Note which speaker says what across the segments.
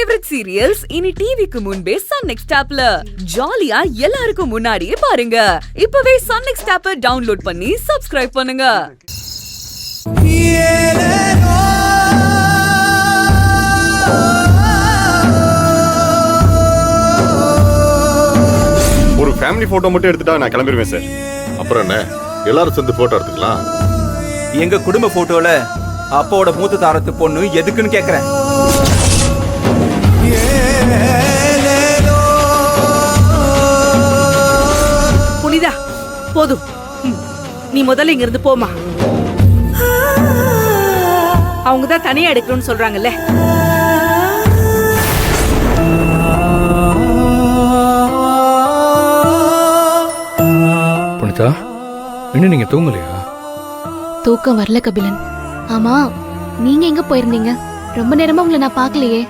Speaker 1: Favourite serials இனி டிவிக்கு முன்பே சன் நெக்ஸ்ட் ஆப்ல ஜாலியா எல்லாருக்கும் முன்னாடியே பாருங்க. இப்பவே சன் நெக்ஸ்ட் ஆப்பை டவுன்லோட் பண்ணி சப்ஸ்கிரைப் பண்ணுங்க.
Speaker 2: ஒரு ஃபேமிலி போட்டோ மட்டும் எடுத்துட்டா நான் கிளம்பிடுவேன் சார்.
Speaker 3: அப்புறம் என்ன, எல்லாரும் சேர்ந்து போட்டோ எடுத்துக்கலாம்.
Speaker 4: எங்க குடும்ப போட்டோல அப்பாவோட மூத்த தாரத்து பொண்ணு எதுக்குன்னு கேக்குறேன்.
Speaker 5: புனிதா, போதும். நீ முதல்ல இங்க இருந்து போமா. அவங்க தான் தனியா எடுக்கணும்னு சொல்றாங்கல்ல.
Speaker 6: புனிதா, இன்னும் நீங்க தூங்கலையா?
Speaker 7: தூக்கம் வரல கபிலன். ஆமா, நீங்க எங்க போயிருந்தீங்க? ரொம்ப நேரமா உங்களை நான் பார்க்கலையே.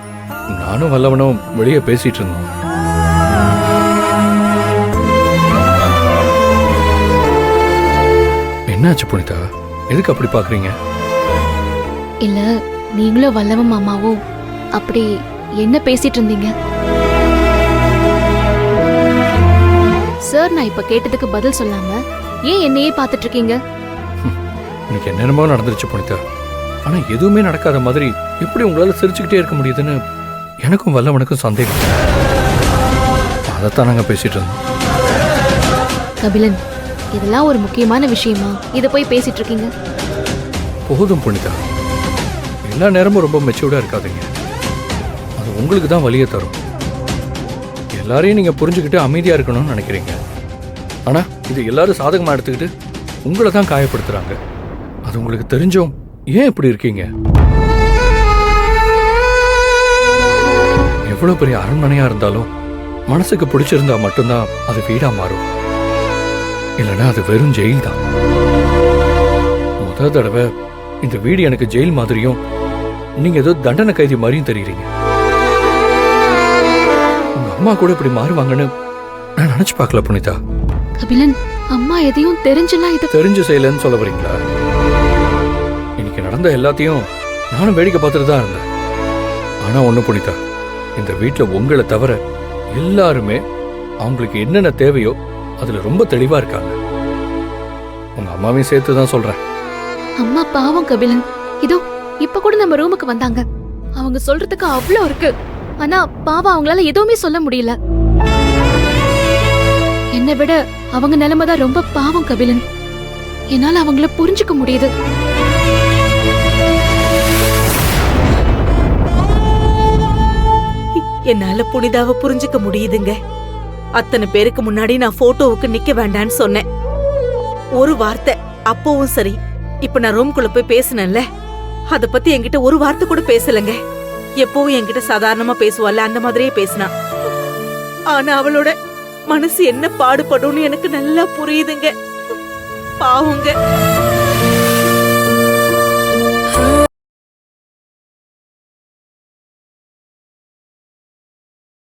Speaker 6: நானும் வல்லவனும் வெளியே பேசிட்டு இருந்தோம். என்னாச்சு புனிதா, எதுக்கு அப்படி பாக்குறீங்க?
Speaker 7: இல்ல, நீங்களும் வல்லவன் மாமாவும் அப்படி என்ன பேசிட்டு இருந்தீங்க? சார், நான் இப்ப கேட்டதுக்கு பதில் சொல்லாம ஏன் என்னையே பாத்துட்டு இருக்கீங்க?
Speaker 6: இன்னைக்கு என்னென்னமோ நடந்துருச்சு புனிதா. ஆனா எதுவுமே நடக்காத மாதிரி எப்படி உங்களால சிரிச்சுக்கிட்டே இருக்க முடியுதுன்னு எனக்கும் வல்லவனுக்கும் சந்தேகம். அதைத்தான் நாங்க பேசிட்டு இருந்தோம்.
Speaker 7: கபிலன், இதெல்லாம் ஒரு முக்கியமான விஷயமா இத போய் பேசிட்டு இருக்கீங்க?
Speaker 6: போதும் புனிதா, எல்லா நேரமும் ரொம்ப மெச்சூர்டா இருக்காதீங்க. அது உங்களுக்கு தான் வலியை தரும். எல்லாரையும் நீங்க புரிஞ்சுக்கிட்டு அமைதியா இருக்கணும்னு நினைக்கிறீங்க. ஆனா இது எல்லாரும் சாதகமா எடுத்துக்கிட்டு உங்களை தான் காயப்படுத்துறாங்க. அது உங்களுக்கு தெரிஞ்சும் ஏன் இப்படி இருக்கீங்க? எவ்வளவு பெரிய அரண்மனையா இருந்தாலும் மனசுக்கு பிடிச்சிருந்தா மட்டும்தான் அது வீடா மாறும். இல்லைன்னா அது வெறும் ஜெயில் தான். முதல் தடவை இந்த வீடு எனக்கு ஜெயில் மாதிரியும் நீங்க ஏதோ தண்டனை கைதி மாதிரியும் தெரியுறீங்க. உங்க அம்மா கூட இப்படி மாறுவாங்கன்னு நான் நினைச்சு பார்க்கல புனிதா.
Speaker 7: கபிலன், அம்மா எதையும் தெரிஞ்சலாம் இது
Speaker 6: தெரிஞ்சு செய்யலன்னு சொல்ல வரீங்களா? இன்னைக்கு நடந்த எல்லாத்தையும் நானும் வேடிக்கை பார்த்துட்டு தான் இருந்தேன். ஆனா ஒண்ணு புனிதா, இந்த வீட்டுல உங்களை தவிர எல்லாருமே அவங்களுக்கு என்னென்ன தேவையோ அதுல ரொம்ப தெளிவா இருக்காங்க. உங்க அம்மாவையும் சேர்த்து தான் சொல்றேன்.
Speaker 7: அம்மா பாவம் கபிலன். இதோ இப்ப கூட நம்ம ரூமுக்கு வந்தாங்க. அவங்க சொல்றதுக்கு அவ்வளவு இருக்கு. ஆனா பாவம் அவங்களால எதுவுமே சொல்ல முடியல. என்னை விட அவங்க நிலைமை தான் ரொம்ப பாவம் கபிலன். என்னால அவங்கள புரிஞ்சுக்க முடியுது.
Speaker 5: என்னால புனிதாவை புரிஞ்சுக்க முடியுதுங்க. அத்தனை பேருக்கு முன்னாடி நான் போட்டோவுக்கு நிக்க வேண்டான்னு சொன்னேன். ஒரு வார்த்தை அப்பவும் சரி, இப்ப நான் ரூம்குள்ள போய் பேசினேன்ல, அத பத்தி என்கிட்ட ஒரு வார்த்தை கூட பேசலங்க. எப்பவும் என்கிட்ட சாதாரணமா பேசுவாள்ல, அந்த மாதிரியே பேசினா. ஆனா அவளோட மனசு என்ன பாடுபடும்னு எனக்கு நல்லா புரியுதுங்க. பாவங்க.